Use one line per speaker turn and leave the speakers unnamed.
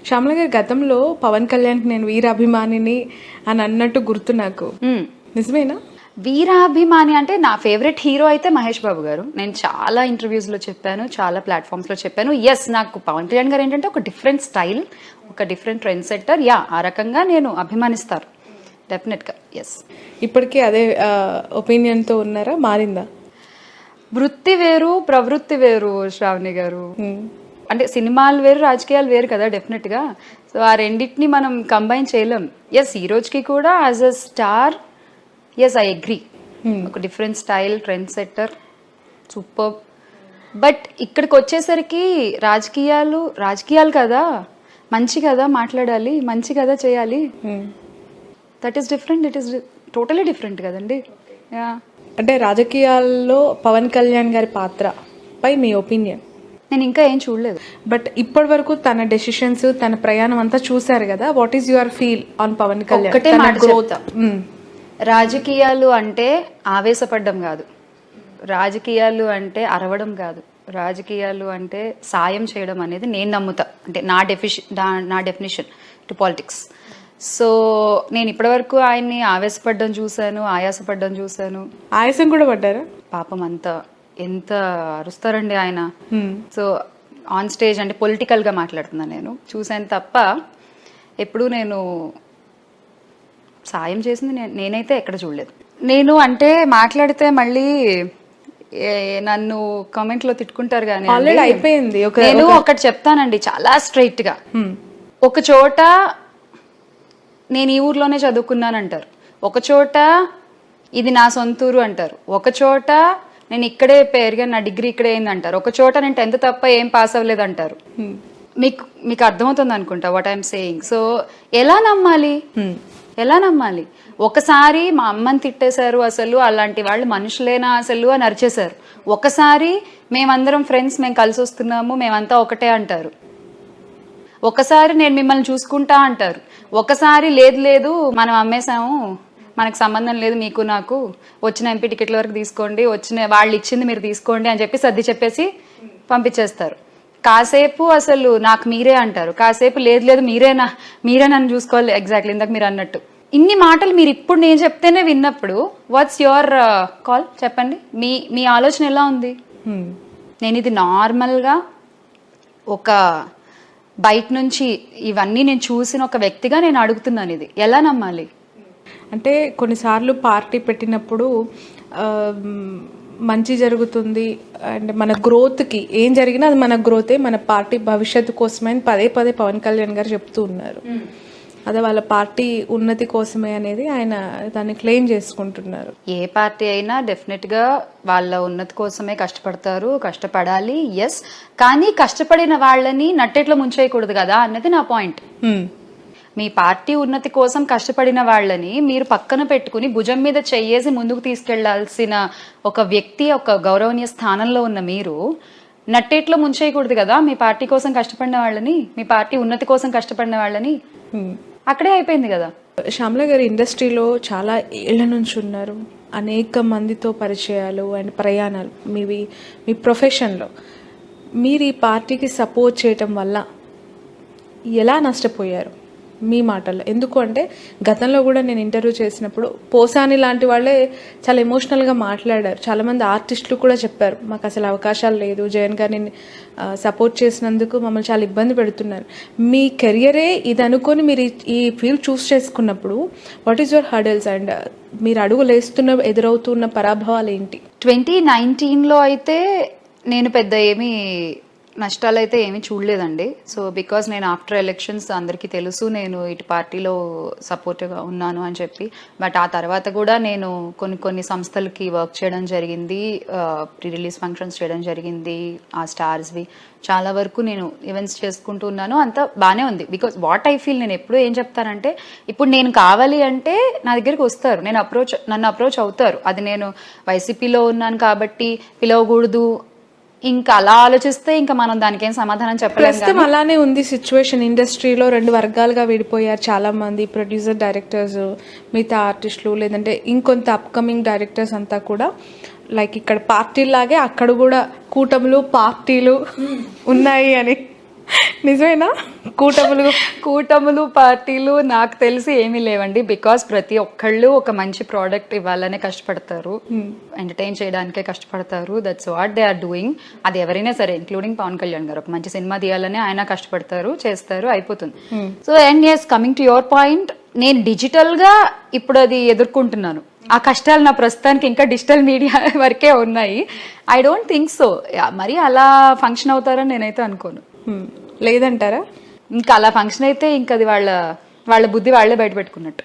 శ్యామల గారి గతంలో పవన్ కళ్యాణ్కి నేను వీరాభిమానిని అని అన్నట్టు గుర్తు నాకు. నిజమేనా?
వీరాభిమాని అంటే నా ఫేవరెట్ హీరో అయితే మహేష్ బాబు గారు. నేను చాలా ఇంటర్వ్యూస్లో చెప్పాను, చాలా ప్లాట్ఫామ్స్లో చెప్పాను. ఎస్, నాకు పవన్ కళ్యాణ్ గారు ఏంటంటే ఒక డిఫరెంట్ స్టైల్, ఒక డిఫరెంట్ ట్రెండ్ సెట్టర్. ఆ రకంగా నేను అభిమానిస్తారు డెఫినెట్గా. ఎస్.
ఇప్పటికీ అదే ఒపీనియన్తో ఉన్నారా? మారిందా?
వృత్తి వేరు, ప్రవృత్తి వేరు శ్రావణి గారు. అంటే సినిమాలు వేరు, రాజకీయాలు వేరు కదా డెఫినెట్గా. సో ఆ రెండింటిని మనం కంబైన్ చేయలేం. ఎస్, ఈ రోజుకి కూడా as a star, yes I agree. ఒక different style, trend setter, super. But ఇక్కడికి వచ్చేసరికి రాజకీయాలు కదా, మంచి కదా మాట్లాడాలి, మంచి కదా చేయాలి. That is different. It is totally different కదండి.
అంటే రాజకీయాల్లో పవన్ కళ్యాణ్ గారి పాత్ర పై మీ ఒపీనియన్?
నేను ఇంకా ఏం చూడలేదు.
బట్ ఇప్పటి వరకు తన డెసిషన్స్, తన ప్రయాణం అంతా చూసారు కదా. What is your feel on Pawan Kalyan?
ఒకటే మాట చెప్తా, రాజకీయాలు అంటే ఆవేశపడ్డం కాదు, రాజకీయాలు అంటే అరవడం కాదు, రాజకీయాలు అంటే సాయం చేయడం అనేది నేను నమ్ముతా. అంటే నా డెఫినిషన్ టు పాలిటిక్స్. సో నేను ఇప్పటివరకు ఆయన్ని ఆవేశపడ్డం చూశాను, ఆయాసపడ్డం చూశాను.
ఆయాసం కూడా పడ్డారా?
పాపం అంతా ఎంత అరుస్తారండి ఆయన. సో ఆన్ స్టేజ్ అంటే పొలిటికల్గా మాట్లాడుతున్నాను నేను, చూశాను తప్ప ఎప్పుడు నేను సాయం చేసింది నేనైతే ఎక్కడ చూడలేదు. నేను అంటే మాట్లాడితే మళ్ళీ నన్ను కామెంట్లో తిట్టుకుంటారు కానీ
ఆల్రెడీ అయిపోయింది.
నేను ఒకటి చెప్తానండి చాలా స్ట్రైట్గా. ఒక చోట నేను ఈ ఊర్లోనే చదువుకున్నాను అంటారు, ఒక చోట ఇది నా సొంతూరు అంటారు, ఒక చోట నేను ఇక్కడే పెరిగా, నా డిగ్రీ ఇక్కడే అయింది అంటారు, ఒక చోట నేను 10th తప్ప ఏం పాస్ అవ్వలేదు అంటారు. మీకు అర్థమవుతుంది అనుకుంటా వాట్ ఐఎమ్ సేయింగ్. సో ఎలా నమ్మాలి? ఒకసారి మా అమ్మని తిట్టేశారు, అసలు అలాంటి వాళ్ళు మనుషులేనా అసలు అని అరిచేశారు. ఒకసారి మేమందరం ఫ్రెండ్స్, మేము కలిసి వస్తున్నాము, మేమంతా ఒకటే అంటారు. ఒకసారి నేను మిమ్మల్ని చూసుకుంటా అంటారు. ఒకసారి లేదు మనం అమ్మేశాము, మనకు సంబంధం లేదు మీకు నాకు, వచ్చిన ఎంపీ టికెట్ల వరకు తీసుకోండి, వచ్చిన వాళ్ళు ఇచ్చింది మీరు తీసుకోండి అని చెప్పి సర్ది చెప్పేసి పంపించేస్తారు. కాసేపు అసలు నాకు మీరే అంటారు, కాసేపు లేదు మీరే నన్ను చూసుకోవాలి. ఎగ్జాక్ట్లీ ఇందాక మీరు అన్నట్టు ఇన్ని మాటలు మీరు ఇప్పుడు నేను చెప్తేనే విన్నప్పుడు వాట్స్ యువర్ కాల్? చెప్పండి, మీ ఆలోచన ఎలా ఉంది? నేను ఇది నార్మల్గా ఒక బయట నుంచి ఇవన్నీ నేను చూసిన ఒక వ్యక్తిగా నేను అడుగుతున్నాను, ఇది ఎలా నమ్మాలి?
అంటే కొన్నిసార్లు పార్టీ పెట్టినప్పుడు మంచి జరుగుతుంది అండ్ మన గ్రోత్కి ఏం జరిగినా అది మన గ్రోతే, మన పార్టీ భవిష్యత్తు కోసమే పదే పవన్ కళ్యాణ్ గారు చెప్తూ ఉన్నారు. అదే వాళ్ళ పార్టీ ఉన్నతి కోసమే అనేది ఆయన దాన్ని క్లెయిమ్ చేసుకుంటున్నారు.
ఏ పార్టీ అయినా డెఫినెట్గా వాళ్ళ ఉన్నతి కోసమే కష్టపడతారు, కష్టపడాలి. ఎస్, కానీ కష్టపడిన వాళ్ళని నట్టేట్లో ముంచేయకూడదు కదా అన్నది నా పాయింట్. మీ పార్టీ ఉన్నతి కోసం కష్టపడిన వాళ్ళని మీరు పక్కన పెట్టుకుని భుజం మీద చెయ్యేసి ముందుకు తీసుకెళ్లాల్సిన ఒక వ్యక్తి, ఒక గౌరవనీయ స్థానంలో ఉన్న మీరు నట్టేట్లో ముంచేయకూడదు కదా మీ పార్టీ కోసం కష్టపడిన వాళ్ళని, మీ పార్టీ ఉన్నతి కోసం కష్టపడిన వాళ్ళని. అక్కడే అయిపోయింది కదా.
శ్యామల గారు ఇండస్ట్రీలో చాలా ఏళ్ల నుంచి ఉన్నారు, అనేక మందితో పరిచయాలు అండ్ ప్రయాణాలు మీ ప్రొఫెషన్లో. మీరు ఈ పార్టీకి సపోర్ట్ చేయటం వల్ల ఎలా నష్టపోయారు మీ మాటల్లో? ఎందుకు అంటే గతంలో కూడా నేను ఇంటర్వ్యూ చేసినప్పుడు పోసాని లాంటి వాళ్ళే చాలా ఎమోషనల్గా మాట్లాడారు. చాలామంది ఆర్టిస్టులు కూడా చెప్పారు, మాకు అసలు అవకాశాలు లేదు, జగన్ గారిని సపోర్ట్ చేసినందుకు మమ్మల్ని చాలా ఇబ్బంది పెడుతున్నారు. మీ కెరియరే ఇది అనుకొని మీరు ఈ ఫీల్డ్ చూస్ చేసుకున్నప్పుడు what is your hurdles and మీరు అడుగులేస్తున్న ఎదురవుతున్న పరాభవాలు ఏంటి?
2019లో అయితే నేను పెద్ద ఏమీ నష్టాలు అయితే ఏమీ చూడలేదండి. సో బికాజ్ నేను ఆఫ్టర్ ఎలక్షన్స్ అందరికీ తెలుసు నేను ఇటు పార్టీలో సపోర్ట్గా ఉన్నాను అని చెప్పి. బట్ ఆ తర్వాత కూడా నేను కొన్ని సంస్థలకి వర్క్ చేయడం జరిగింది, ప్రీ రిలీజ్ ఫంక్షన్స్ చేయడం జరిగింది, ఆ స్టార్స్వి చాలా వరకు నేను ఈవెంట్స్ చేసుకుంటూ ఉన్నాను. అంతా బాగానే ఉంది. బికాజ్ వాట్ ఐ ఫీల్, నేను ఎప్పుడు ఏం చెప్తానంటే ఇప్పుడు నేను కావాలి అంటే నా దగ్గరికి వస్తారు, నన్ను అప్రోచ్ అవుతారు. అది నేను వైసీపీలో ఉన్నాను కాబట్టి పిలవకూడదు, ఇంకా అలా ఆలోచిస్తే ఇంకా మనం దానికి ఏం సమాధానం చెప్పలేము.
ప్రస్తుతం అలానే ఉంది సిచ్యువేషన్. ఇండస్ట్రీలో 2 వర్గాలుగా విడిపోయారు చాలా మంది, ప్రొడ్యూసర్, డైరెక్టర్స్, మిగతా ఆర్టిస్టులు, లేదంటే ఇంకొంత అప్కమింగ్ డైరెక్టర్స్ అంతా కూడా లైక్ ఇక్కడ పార్టీలాగే అక్కడ కూడా కూటములు పార్టీలు ఉన్నాయి అని. నిజమేనా?
కూటములు పార్టీలు నాకు తెలిసి ఏమీ లేవండి. బికాస్ ప్రతి ఒక్కళ్ళు ఒక మంచి ప్రోడక్ట్ ఇవ్వాలనే కష్టపడతారు, ఎంటర్టైన్ చేయడానికే కష్టపడతారు. That's what they are doing. అది ఎవరైనా సరే, ఇంక్లూడింగ్ పవన్ కళ్యాణ్ గారు, ఒక మంచి సినిమా తీయాలని ఆయన కష్టపడతారు, చేస్తారు, అయిపోతుంది. So and yes, coming to your point, నేను డిజిటల్ గా ఇప్పుడు అది ఎదుర్కొంటున్నాను. ఆ కష్టాలు నా ప్రస్తుతానికి ఇంకా డిజిటల్ మీడియా వరకే ఉన్నాయి. ఐ డోంట్ థింక్ సో మరి అలా ఫంక్షన్ అవుతారని నేనైతే అనుకోను.
లేదంటారా?
ఇంకా అలా ఫంక్షన్ అయితే ఇంకా అది వాళ్ళ బుద్ధి వాళ్ళే బయట పెట్టుకున్నట్టు.